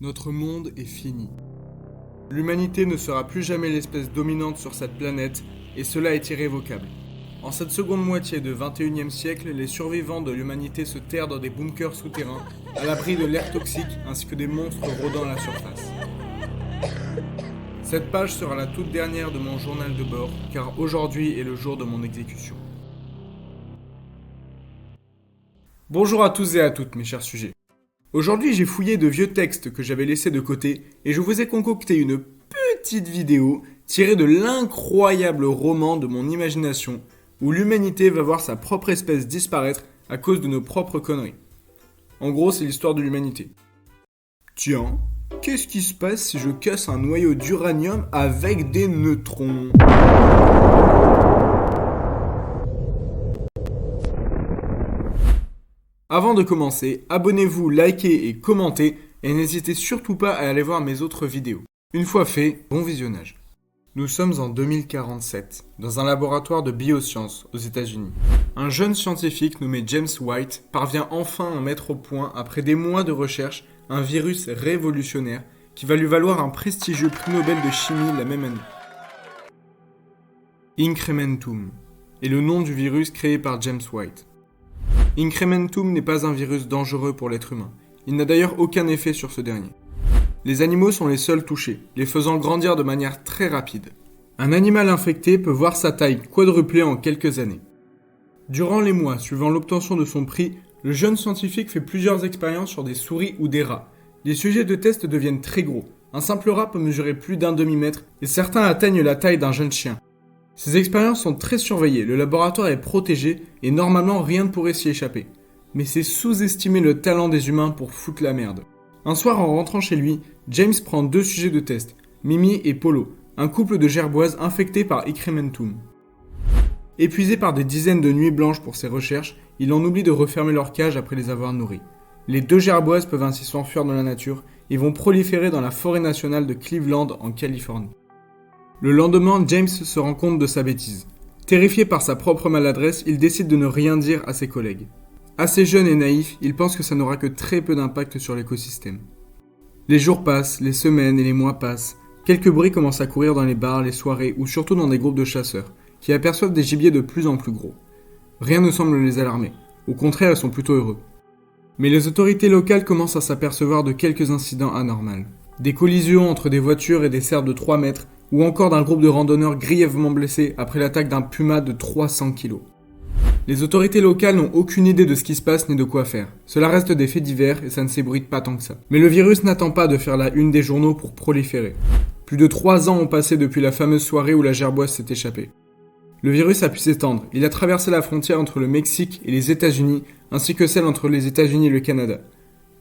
Notre monde est fini. L'humanité ne sera plus jamais l'espèce dominante sur cette planète, et cela est irrévocable. En cette seconde moitié du XXIe siècle, les survivants de l'humanité se terrent dans des bunkers souterrains, à l'abri de l'air toxique ainsi que des monstres rôdant à la surface. Cette page sera la toute dernière de mon journal de bord, car aujourd'hui est le jour de mon exécution. Bonjour à tous et à toutes, mes chers sujets. Aujourd'hui, j'ai fouillé de vieux textes que j'avais laissés de côté et je vous ai concocté une petite vidéo tirée de l'incroyable roman de mon imagination où l'humanité va voir sa propre espèce disparaître à cause de nos propres conneries. En gros, c'est l'histoire de l'humanité. Tiens, qu'est-ce qui se passe si je casse un noyau d'uranium avec des neutrons ? Avant de commencer, abonnez-vous, likez et commentez et n'hésitez surtout pas à aller voir mes autres vidéos. Une fois fait, bon visionnage. Nous sommes en 2047, dans un laboratoire de biosciences aux États-Unis. Un jeune scientifique nommé James White parvient enfin à mettre au point, après des mois de recherche, un virus révolutionnaire qui va lui valoir un prestigieux prix Nobel de chimie la même année. Incrementum est le nom du virus créé par James White. Incrementum n'est pas un virus dangereux pour l'être humain. Il n'a d'ailleurs aucun effet sur ce dernier. Les animaux sont les seuls touchés, les faisant grandir de manière très rapide. Un animal infecté peut voir sa taille quadrupler en quelques années. Durant les mois suivant l'obtention de son prix, le jeune scientifique fait plusieurs expériences sur des souris ou des rats. Les sujets de test deviennent très gros. Un simple rat peut mesurer plus d'1 demi-mètre et certains atteignent la taille d'un jeune chien. Ces expériences sont très surveillées, le laboratoire est protégé et normalement rien ne pourrait s'y échapper. Mais c'est sous-estimer le talent des humains pour foutre la merde. Un soir en rentrant chez lui, James prend 2 sujets de test, Mimi et Polo, un couple de gerboises infectés par Incrementum. Épuisé par des dizaines de nuits blanches pour ses recherches, il en oublie de refermer leur cage après les avoir nourris. Les 2 gerboises peuvent ainsi s'enfuir dans la nature et vont proliférer dans la forêt nationale de Cleveland en Californie. Le lendemain, James se rend compte de sa bêtise. Terrifié par sa propre maladresse, il décide de ne rien dire à ses collègues. Assez jeune et naïf, il pense que ça n'aura que très peu d'impact sur l'écosystème. Les jours passent, les semaines et les mois passent. Quelques bruits commencent à courir dans les bars, les soirées ou surtout dans des groupes de chasseurs, qui aperçoivent des gibiers de plus en plus gros. Rien ne semble les alarmer. Au contraire, ils sont plutôt heureux. Mais les autorités locales commencent à s'apercevoir de quelques incidents anormaux. Des collisions entre des voitures et des cerfs de 3 mètres, ou encore d'un groupe de randonneurs grièvement blessés après l'attaque d'un puma de 300 kg. Les autorités locales n'ont aucune idée de ce qui se passe ni de quoi faire. Cela reste des faits divers et ça ne s'ébruite pas tant que ça. Mais le virus n'attend pas de faire la une des journaux pour proliférer. Plus de 3 ans ont passé depuis la fameuse soirée où la gerboise s'est échappée. Le virus a pu s'étendre. Il a traversé la frontière entre le Mexique et les États-Unis, ainsi que celle entre les États-Unis et le Canada.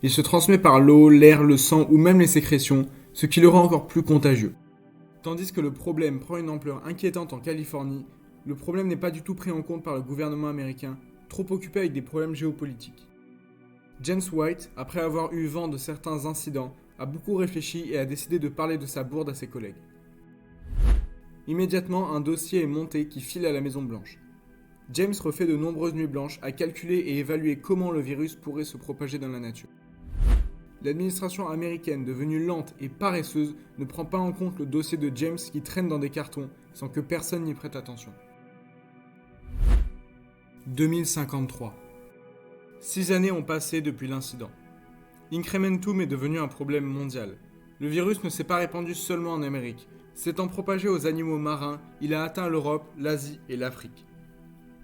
Il se transmet par l'eau, l'air, le sang ou même les sécrétions, ce qui le rend encore plus contagieux. Tandis que le problème prend une ampleur inquiétante en Californie, le problème n'est pas du tout pris en compte par le gouvernement américain, trop occupé avec des problèmes géopolitiques. James White, après avoir eu vent de certains incidents, a beaucoup réfléchi et a décidé de parler de sa bourde à ses collègues. Immédiatement, un dossier est monté qui file à la Maison Blanche. James refait de nombreuses nuits blanches à calculer et évaluer comment le virus pourrait se propager dans la nature. L'administration américaine, devenue lente et paresseuse, ne prend pas en compte le dossier de James qui traîne dans des cartons sans que personne n'y prête attention. 2053. 6 années ont passé depuis l'incident. Incrementum est devenu un problème mondial. Le virus ne s'est pas répandu seulement en Amérique. S'étant propagé aux animaux marins, il a atteint l'Europe, l'Asie et l'Afrique.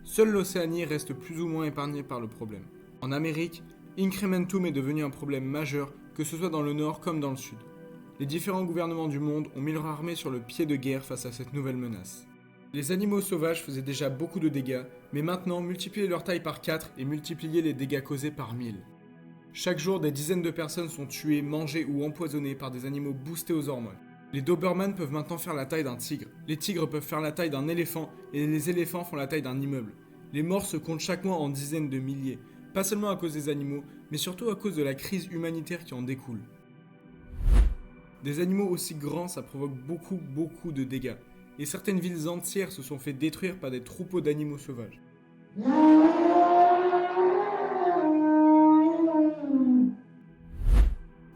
Seule l'Océanie reste plus ou moins épargnée par le problème. En Amérique, Incrementum est devenu un problème majeur, que ce soit dans le nord comme dans le sud. Les différents gouvernements du monde ont mis leur armée sur le pied de guerre face à cette nouvelle menace. Les animaux sauvages faisaient déjà beaucoup de dégâts, mais maintenant multiplier leur taille par 4 et multiplier les dégâts causés par 1000. Chaque jour, des dizaines de personnes sont tuées, mangées ou empoisonnées par des animaux boostés aux hormones. Les Doberman peuvent maintenant faire la taille d'un tigre, les tigres peuvent faire la taille d'un éléphant et les éléphants font la taille d'un immeuble. Les morts se comptent chaque mois en dizaines de milliers. Pas seulement à cause des animaux, mais surtout à cause de la crise humanitaire qui en découle. Des animaux aussi grands, ça provoque beaucoup de dégâts. Et certaines villes entières se sont fait détruire par des troupeaux d'animaux sauvages.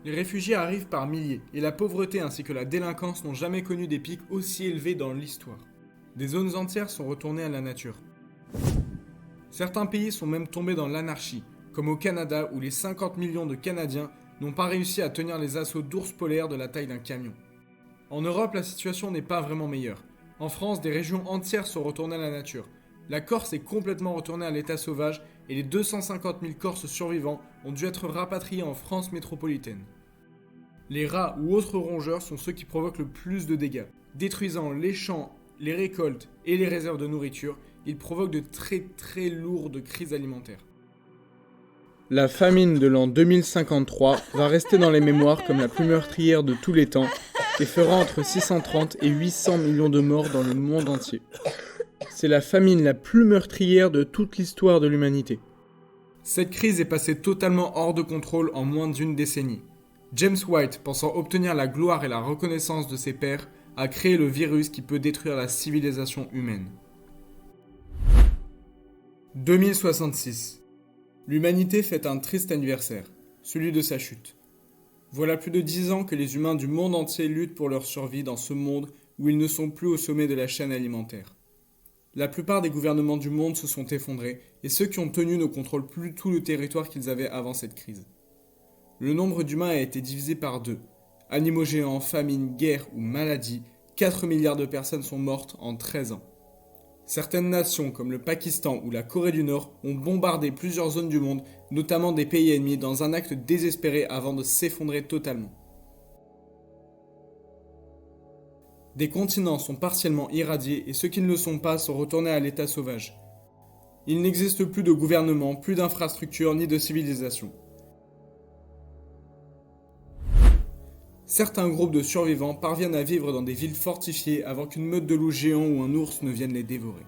Les réfugiés arrivent par milliers, et la pauvreté ainsi que la délinquance n'ont jamais connu des pics aussi élevés dans l'histoire. Des zones entières sont retournées à la nature. Certains pays sont même tombés dans l'anarchie, comme au Canada où les 50 millions de Canadiens n'ont pas réussi à tenir les assauts d'ours polaires de la taille d'un camion. En Europe, la situation n'est pas vraiment meilleure. En France, des régions entières sont retournées à la nature. La Corse est complètement retournée à l'état sauvage et les 250 000 Corses survivants ont dû être rapatriés en France métropolitaine. Les rats ou autres rongeurs sont ceux qui provoquent le plus de dégâts. Détruisant les champs, les récoltes et les réserves de nourriture, ils provoquent de très lourdes crises alimentaires. La famine de l'an 2053 va rester dans les mémoires comme la plus meurtrière de tous les temps et fera entre 630 et 800 millions de morts dans le monde entier. C'est la famine la plus meurtrière de toute l'histoire de l'humanité. Cette crise est passée totalement hors de contrôle en moins d'une décennie. James White, pensant obtenir la gloire et la reconnaissance de ses pairs, a créé le virus qui peut détruire la civilisation humaine. 2066. L'humanité fête un triste anniversaire, celui de sa chute. Voilà plus de 10 ans que les humains du monde entier luttent pour leur survie dans ce monde où ils ne sont plus au sommet de la chaîne alimentaire. La plupart des gouvernements du monde se sont effondrés et ceux qui ont tenu ne contrôlent plus tout le territoire qu'ils avaient avant cette crise. Le nombre d'humains a été divisé par 2. Animaux géants, famine, guerre ou maladie, 4 milliards de personnes sont mortes en 13 ans. Certaines nations comme le Pakistan ou la Corée du Nord ont bombardé plusieurs zones du monde, notamment des pays ennemis, dans un acte désespéré avant de s'effondrer totalement. Des continents sont partiellement irradiés et ceux qui ne le sont pas sont retournés à l'état sauvage. Il n'existe plus de gouvernement, plus d'infrastructures ni de civilisation. Certains groupes de survivants parviennent à vivre dans des villes fortifiées avant qu'une meute de loups géants ou un ours ne vienne les dévorer.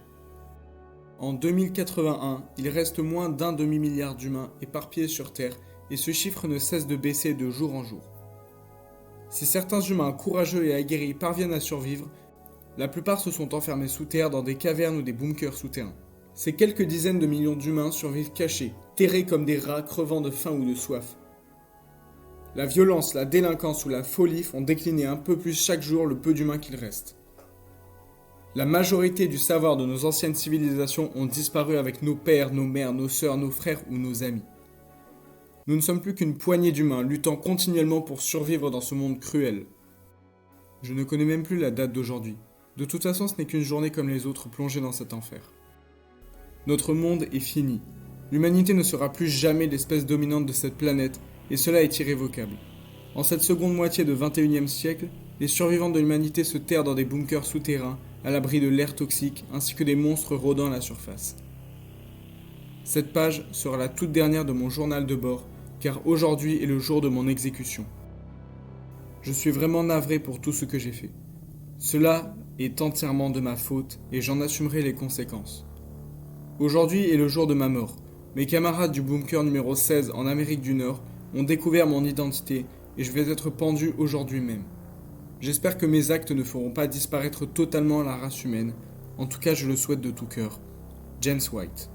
En 2081, il reste moins d'un demi-milliard d'humains éparpillés sur Terre et ce chiffre ne cesse de baisser de jour en jour. Si certains humains courageux et aguerris parviennent à survivre, la plupart se sont enfermés sous terre dans des cavernes ou des bunkers souterrains. Ces quelques dizaines de millions d'humains survivent cachés, terrés comme des rats crevant de faim ou de soif. La violence, la délinquance ou la folie font décliner un peu plus chaque jour le peu d'humains qu'il reste. La majorité du savoir de nos anciennes civilisations ont disparu avec nos pères, nos mères, nos sœurs, nos frères ou nos amis. Nous ne sommes plus qu'une poignée d'humains luttant continuellement pour survivre dans ce monde cruel. Je ne connais même plus la date d'aujourd'hui. De toute façon, ce n'est qu'une journée comme les autres plongée dans cet enfer. Notre monde est fini. L'humanité ne sera plus jamais l'espèce dominante de cette planète et cela est irrévocable. En cette seconde moitié du XXIe siècle, les survivants de l'humanité se terrent dans des bunkers souterrains, à l'abri de l'air toxique, ainsi que des monstres rôdant à la surface. Cette page sera la toute dernière de mon journal de bord, car aujourd'hui est le jour de mon exécution. Je suis vraiment navré pour tout ce que j'ai fait. Cela est entièrement de ma faute et j'en assumerai les conséquences. Aujourd'hui est le jour de ma mort. Mes camarades du bunker numéro 16 en Amérique du Nord ont découvert mon identité et je vais être pendu aujourd'hui même. J'espère que mes actes ne feront pas disparaître totalement la race humaine. En tout cas, je le souhaite de tout cœur. James White.